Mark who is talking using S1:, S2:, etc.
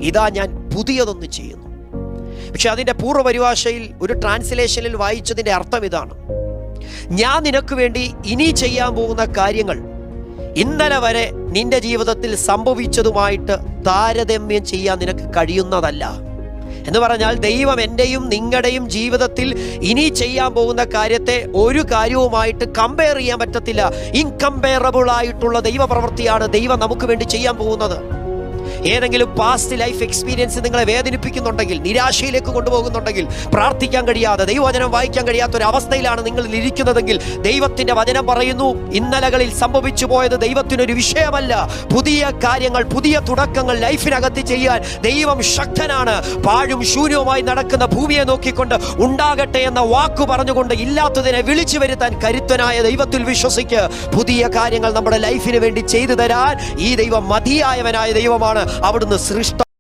S1: ഇതാ ഞാൻ പുതിയതൊന്ന് ചെയ്യുന്നു. പക്ഷെ അതിൻ്റെ പൂർവ്വ പരിഭാഷയിൽ ഒരു ട്രാൻസ്ലേഷനിൽ വായിച്ചതിൻ്റെ അർത്ഥം ഇതാണ്: ഞാൻ നിനക്ക് വേണ്ടി ഇനി ചെയ്യാൻ പോകുന്ന കാര്യങ്ങൾ ഇന്നലെ വരെ നിന്റെ ജീവിതത്തിൽ സംഭവിച്ചതുമായിട്ട് താരതമ്യം ചെയ്യാൻ നിനക്ക് കഴിയുന്നതല്ല. എന്ന് പറഞ്ഞാൽ ദൈവം എൻ്റെയും നിങ്ങളുടെയും ജീവിതത്തിൽ ഇനി ചെയ്യാൻ പോകുന്ന കാര്യത്തെ ഒരു കാര്യവുമായിട്ട് കമ്പയർ ചെയ്യാൻ പറ്റത്തില്ല. ഇൻകമ്പയറബിൾ ആയിട്ടുള്ള ദൈവപ്രവൃത്തിയാണ് ദൈവം നമുക്ക് വേണ്ടി ചെയ്യാൻ പോകുന്നത്. ഏതെങ്കിലും പാസ്റ്റ് ലൈഫ് എക്സ്പീരിയൻസ് നിങ്ങളെ വേദനിപ്പിക്കുന്നുണ്ടെങ്കിൽ, നിരാശയിലേക്ക് കൊണ്ടുപോകുന്നുണ്ടെങ്കിൽ, പ്രാർത്ഥിക്കാൻ കഴിയാതെ ദൈവവചനം വായിക്കാൻ കഴിയാത്ത ഒരു അവസ്ഥയിലാണ് നിങ്ങൾ ഇരിക്കുന്നതെങ്കിൽ, ദൈവത്തിന്റെ വചനം പറയുന്നു, ഇന്നലകളിൽ സംഭവിച്ചു പോയത് ദൈവത്തിനൊരു വിഷയമല്ല. പുതിയ കാര്യങ്ങൾ, പുതിയ തുടക്കങ്ങൾ ലൈഫിനകത്ത് ചെയ്യാൻ ദൈവം ശക്തനാണ്. പാഴും ശൂന്യവുമായി നടക്കുന്ന ഭൂമിയെ നോക്കിക്കൊണ്ട് ഉണ്ടാകട്ടെ എന്ന വാക്കു പറഞ്ഞുകൊണ്ട് ഇല്ലാത്തതിനെ വിളിച്ചു വരുത്താൻ കരുത്തനായ ദൈവത്തിൽ വിശ്വസിക്ക്. പുതിയ കാര്യങ്ങൾ നമ്മുടെ ലൈഫിന് വേണ്ടി ചെയ്തു തരാൻ ഈ ദൈവം മതിയായവനായ ദൈവമാണ്. അവിടുന്ന് സൃഷ്ട